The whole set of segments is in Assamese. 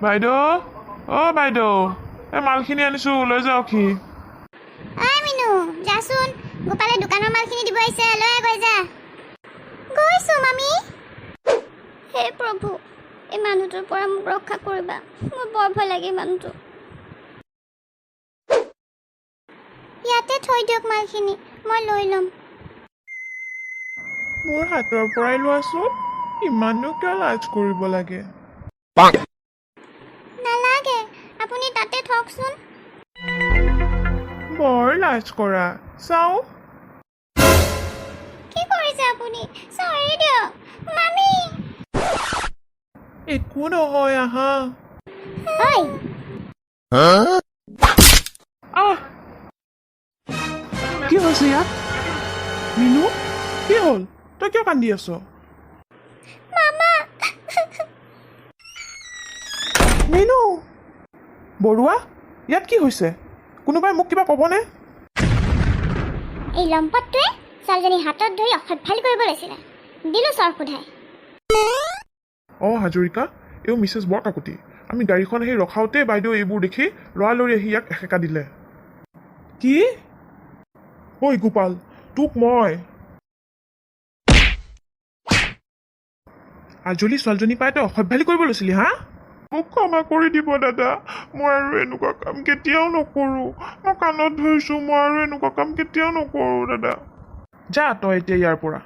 বাইদেউ বাইদেউ এই মালখিনি আনিছোঁ লৈ যাওকহি মিনু যাচোন গোপালে দোকানৰ মালখিনি দিব আহিছে লৈ গৈ যা গৈছোঁ মামী হে প্ৰভু এই মানুহটোৰ পৰা মোক ৰক্ষা কৰিবা মোৰ বৰ ভয় লাগে মানুহটো ইয়াতে থৈ দিয়ক মালখিনি মই লৈ ল'ম মোৰ হাতৰ পৰাই লোৱাচোন ইমানো কিয় লাজ কৰিব লাগে নালাগে আপুনি তাতে থকচোন বৰ লাজ কৰা চাওঁ কি কৰিছে আপুনি চৰি দিয়ক মামী একো নহয় আহা ঐ কি হৈছে ইয়াত মিনু কি হ'ল তই কিয় কান্দি আছ মামা মিনু বৰুৱা ইয়াত কি হৈছে কোনোবাই মোক কিবা ক'বনে এই লম্পটটোৱে ছোৱালীজনী হাতত ধৰি অসভ্যালি কৰিব লৈছিলে দিলো চৰ সোধাই হাজৰিকা এও মিছেছ বৰকাকতি আমি গাড়ীখন আহি ৰখাওঁতে বাইদেউ এইবোৰ দেখি লৰালৰি আহি ইয়াক এসেকা দিলে কি ঐ গোপাল তোক মই আজলি ছোৱালীজনী পাই তই অসভ্যালি কৰিব লৈছিলি হা মোক ক্ষমা কৰি দিব দাদা মই আৰু এনেকুৱা কাম কেতিয়াও নকৰোঁ মই কাণত ধৰিছোঁ মই আৰু এনেকুৱা কাম কেতিয়াও নকৰোঁ দাদা যা তই এতিয়া ইয়াৰ পৰা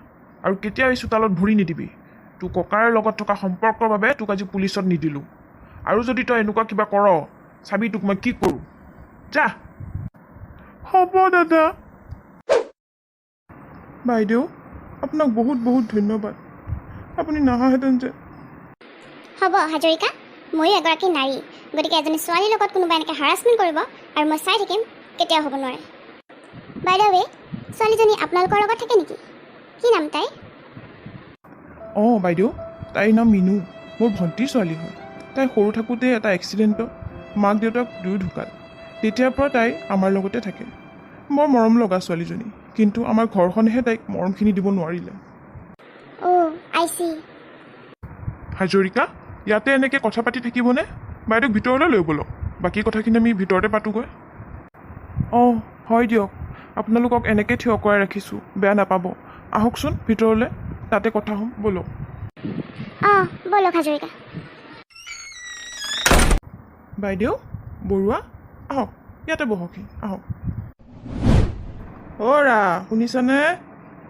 আৰু কেতিয়াও এই চোতালত ভৰি নিদিবি তোৰ ককাৰ লগত থকা সম্পৰ্কৰ বাবে তোক আজি পুলিচত নিদিলোঁ আৰু যদি তই এনেকুৱা কিবা কৰ চাবি তোক মই কি কৰোঁ যা হ'ব দাদা বাইদেউ আপোনাক বহুত বহুত ধন্যবাদ আপুনি নাহাহেঁতেন যে হ'ব হাজৰিকা ময়ো এগৰাকী নাৰী গতিকে এজনী ছোৱালীৰ লগত কোনোবাই এনেকৈ হাৰাচমেণ্ট কৰিব আৰু মই চাই থাকিম কেতিয়াও হ'ব নোৱাৰে বাইদেউ ছোৱালীজনী আপোনালোকৰ লগত থাকে নেকি কি নাম তাই বাইদেউ তাইৰ নাম মিনু মোৰ ভণ্টিৰ ছোৱালী হয় তাই সৰু থাকোঁতে এটা এক্সিডেণ্টত মাক দেউতাক দুয়ো ঢুকাল তেতিয়াৰ পৰা তাই আমাৰ লগতে থাকে বৰ মৰম লগা ছোৱালীজনী কিন্তু আমাৰ ঘৰখনেহে তাইক মৰমখিনি দিব নোৱাৰিলে আই চি হাজৰিকা ইয়াতে এনেকৈ কথা পাতি থাকিবনে বাইদেউক ভিতৰলৈ লৈ ব'লক বাকী কথাখিনি আমি ভিতৰতে পাতোঁগৈ হয় দিয়ক আপোনালোকক এনেকৈ থিয় কৰাই ৰাখিছোঁ বেয়া নাপাব আহকচোন ভিতৰলৈ তাতে কথা হ'ম ব'লক ব'লক হাজৰিকা বাইদেউ বৰুৱা আহক ইয়াতে বহকহি আহক ৰা শুনিছানে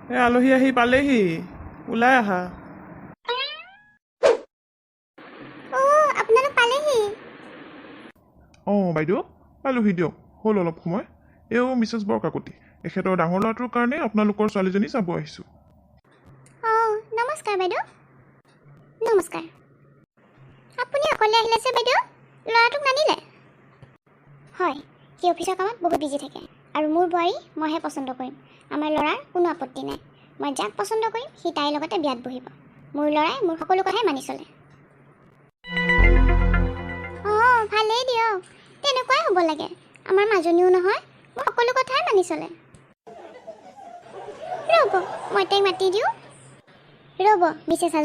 এই আলহী আহি পালেহি ওলাই আহা আপোনালোক পালেহি বাইদেউ পালোহি দিয়ক হ'ল অলপ সময় এও মিছেছ বৰকাকতি এখেতৰ ডাঙৰ ল'ৰাটোৰ কাৰণে আপোনালোকৰ ছোৱালীজনী চাব আহিছোঁ নমস্কাৰ বাইদেউ নমস্কাৰ আপুনি অকলে আহিলে যে বাইদেউ ল'ৰাটোক নানিলে হয় সি অফিচৰ কামত বহুত বিজি থাকে আৰু মোৰ বোৱাৰী মইহে পচন্দ কৰিম আমাৰ ল'ৰাৰ কোনো আপত্তি নাই মই যাক পচন্দ কৰিম সি তাইৰ লগতে বিয়াত বহিব মোৰ ল'ৰাই মোৰ সকলো কথাই মানি চলে ভালেই দিয়ক তেনেকুৱাই হ'ব লাগে আমাৰ মাজনীও নহয় মোৰ সকলো কথাই মানি চলে ৰ'ব মই তাইক মাতি দিওঁ ৰ'ব মিছেছ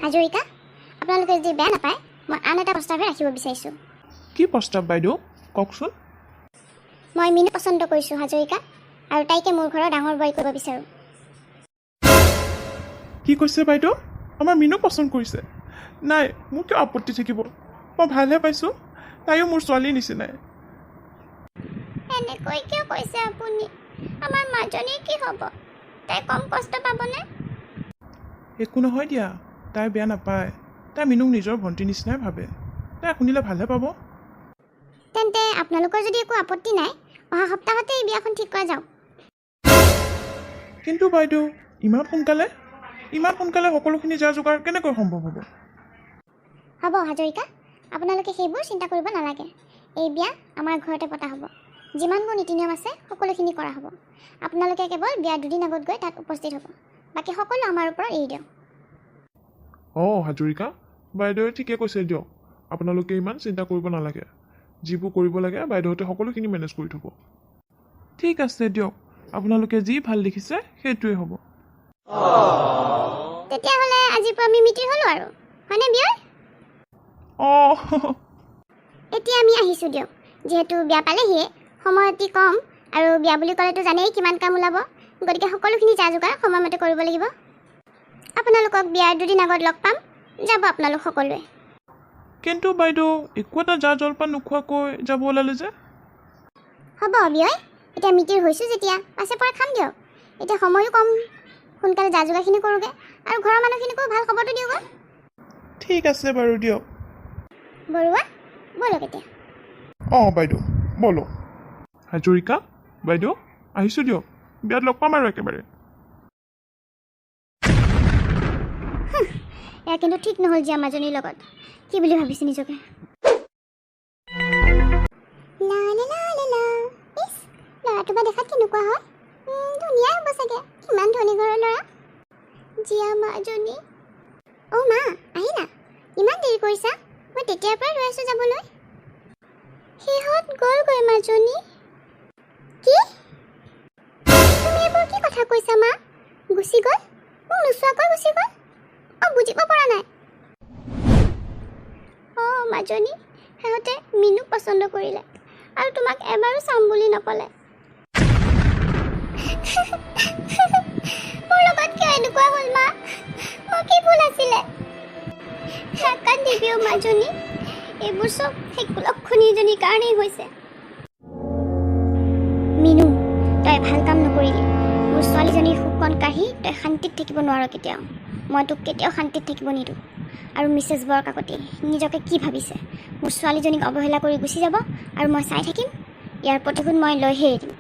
হাজৰিকা আপোনালোকে যদি বেয়া নাপায় মই আন এটা প্ৰস্তাৱে ৰাখিব বিচাৰিছোঁ কি প্ৰস্তাৱ বাইদেউ কওকচোন মই মিনু পচন্দ কৰিছোঁ হাজৰিকা আৰু তাইকে মোৰ ঘৰৰ ডাঙৰ বোৱাৰী কৰিব বিচাৰোঁ কি কৈছে বাইদেউ আমাৰ মিনু পচন্দ কৰিছে নাই মোৰ কিয় আপত্তি থাকিব মই ভালহে পাইছোঁ তাইও মোৰ ছোৱালীৰ নিচিনাই এনেকৈ কিয় কৈছে আপুনি আমাৰ মাজনীৰ কি হ'ব তাই কম কষ্ট পাবনে একো নহয় দিয়া তাই বেয়া নাপায় তাই মিনুক নিজৰ ভণ্টিৰ নিচিনাই ভাবে তাই শুনিলে ভালহে পাব তেন্তে আপোনালোকৰ যদি একো আপত্তি নাই অহা সপ্তাহতে এই বিয়াখন ঠিক কৰা যাওক কিন্তু বাইদেউ ইমান সোনকালে সকলোখিনি যা যোগাৰ কেনেকৈ সম্ভৱ হ'ব হাজৰিকা আপোনালোকে সেইবোৰ চিন্তা কৰিব নালাগে এই বিয়া আমাৰ ঘৰতে পতা হ'ব যিমানবোৰ নীতি নিয়ম আছে সকলোখিনি কৰা হ'ব আপোনালোকে কেৱল বিয়াৰ দুদিন আগত গৈ তাত উপস্থিত হ'ব বাকী সকলো আমাৰ ওপৰত এৰি দিয়ক হাজৰিকা বাইদেৱে ঠিকে কৈছে দিয়ক আপোনালোকে ইমান চিন্তা কৰিব নালাগে যিবোৰ কৰিব লাগে বাইদেউহঁতে সকলোখিনি মেনেজ কৰি থ'ব ঠিক আছে দিয়ক আপোনালোকে যি ভাল দেখিছে সেইটোৱে হ'ব তেতিয়াহ'লে আজিৰ পৰা আমি মিটিৰ হ'লোঁ আৰু হয়নে বিয়া? অঁ এতিয়া আমি আহিছোঁ দিয়ক। যিহেতু বিয়া পালেহিয়ে, সময় অতি কম আৰু বিয়া বুলি ক'লেতো জানেই কিমান কাম ওলাব। গতিকে সকলোখিনি যা যোগাৰ সময়মতে কৰিব লাগিব। আপোনালোকক বিয়াৰ দুদিন আগত লগ পাম, যাব আপোনালোক সকলোৱে। কিন্তু বাইদেউ একো এটা জা জলপান নোখোৱাকৈ যাব ওলালে যে? হ'ব বিয়য়, এতিয়া মিতিৰ হৈছোঁ যেতিয়া পাছে পৰা খাম দিয়ক। এতিয়া সময়ো কম, সোনকালে যা যোগাৰখিনি কৰোঁগৈ আৰু ঘৰৰ মানুহখিনিকো ভাল খবৰটো দিওঁগৈ। ঠিক আছে বাৰু দিয়ক। বৰুৱা ব'লক এতিয়া। অঁ বাইদেউ ব'লক। হাজৰিকা বাইদেউ আহিছোঁ দিয়ক, বিয়াত লগ পাম আৰু একেবাৰে। এয়া কিন্তু ঠিক নহ'ল জীয়া মাজনীৰ লগত। কি বুলি ভাবিছে নিজকে? ল'ৰাটো বা দেখাত কেনেকুৱা হয়? ধুনীয়া হ'ব চাগে, কিমান ধনী ঘৰৰ ল'ৰা। জীয়া মাজনী। অ' মা আহিলা, ইমান দেৰি কৰিছা? মই তেতিয়াৰ পৰাই ৰৈ আছোঁ যাবলৈ। সিহঁত গ'লগৈ মাজনী। কি? তুমি এইবোৰ কি কথা কৈছা মা? গুচি গ'ল? মোক নোচোৱাকৈ গুচি গ'ল? অ' বুজিব পৰা নাই। অ' মাজনী, সিহঁতে মিনুক পচন্দ কৰিলে আৰু তোমাক এবাৰো চাম বুলি নক'লে। মোৰ লগত কিয় এনেকুৱা হ'ল মা? মোৰ কি ভুল আছিলে? কান্দিবি অ' মাজনী, এইবোৰ চব সেই কুলক্ষণীজনীৰ কাৰণেই হৈছে। মিনু, তই ভাল কাম নকৰিলি। মোৰ ছোৱালীজনীৰ সুকণ কাঢ়ি তই শান্তিত থাকিব নোৱাৰ কেতিয়াও। মই তোক কেতিয়াও শান্তিত থাকিব নিদিওঁ। আৰু মিছেছ বৰকাকতি নিজকে কি ভাবিছে? মোৰ ছোৱালীজনীক অৱহেলা কৰি গুচি যাব আৰু মই চাই থাকিম? ইয়াৰ প্ৰতিশোধ মই লৈহে এৰিম।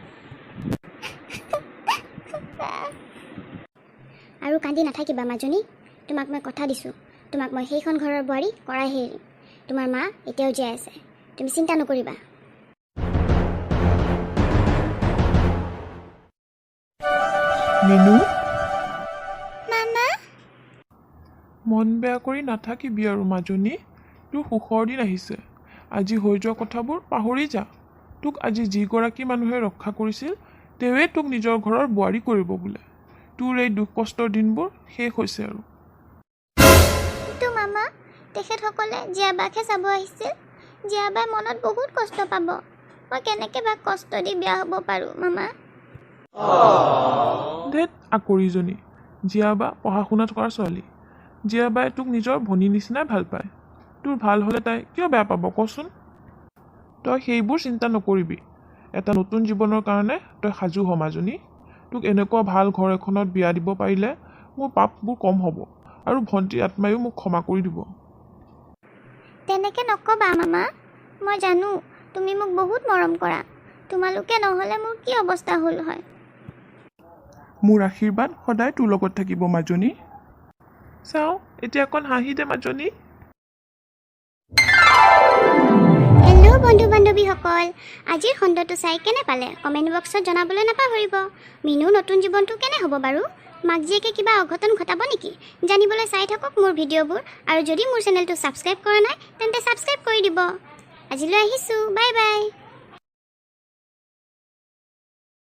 আৰু কান্দি নাথাকিবা মাজনী, তোমাক মই কথা দিছোঁ, তোমাক মই সেইখন ঘৰৰ বোৱাৰী কৰাইহে এৰিম। তোমাৰ মা এতিয়াও জীয়াই আছে, তুমি চিন্তা নকৰিবা। মিনু, মামা মন বেয়া কৰি নাথাকিবি আৰু মাজনী, তোৰ সুখৰ দিন আহিছে। আজি হৈ যোৱা কথাবোৰ পাহৰি যা। তোক আজি যিগৰাকী মানুহে ৰক্ষা কৰিছিল তেওঁৱে তোক নিজৰ ঘৰৰ বোৱাৰী কৰিব বোলে। তোৰ এই দুখ কষ্টৰ দিনবোৰ শেষ হৈছে আৰু। কিন্তু মামা, তেখেতসকলে জীয়াবাকহে চাব আহিছিল। জীয়াবাই মনত বহুত কষ্ট পাব। মই কেনেকৈ বা কষ্ট দি বিয়া হ'ব পাৰোঁ মামা? ধেত আকৰিজনী, জীয়াবা পঢ়া শুনা থকা ছোৱালী। জীয়াবাই তোক নিজৰ ভনী নিচিনাই ভাল পায়। তোৰ ভাল হ'লে তাই কিয় বেয়া পাব কচোন? তই সেইবোৰ চিন্তা নকৰিবি। এটা নতুন জীৱনৰ কাৰণে তই সাজু হ মাজনী। তোক এনেকুৱা ভাল ঘৰ এখনত বিয়া দিব পাৰিলে মোৰ পাপবোৰ কম হ'ব আৰু ভণ্টিৰ আত্মায়ো মোক ক্ষমা কৰি দিব। তেনেকৈ নক'বা মামা। মই জানো তুমি মোক বহুত মৰম কৰা। তোমালোকে নহ'লে মোৰ কি অৱস্থা হ'ল হয়। মোৰ আশীৰ্বাদ সদায় তোৰ লগত থাকিব মাজনী। চাওঁ এতিয়া অকণ হাঁহি দে মাজনী। হেল্ল' বন্ধু বান্ধৱীসকল, আজিৰ খণ্ডটো চাই কেনে পালে কমেণ্ট বক্সত জনাবলৈ নাপাহৰিব। মিনুৰ নতুন জীৱনটো কেনে হ'ব বাৰু? মাক জীয়েকে কিবা অঘটন ঘটাব নেকি? জানিবলৈ চাই থাকক মোৰ ভিডিঅ'বোৰ, আৰু যদি মোৰ চেনেলটো ছাবস্ক্ৰাইব কৰা নাই তেন্তে ছাবস্ক্ৰাইব কৰি দিব। আজিলৈ আহিছোঁ, বাই বাই।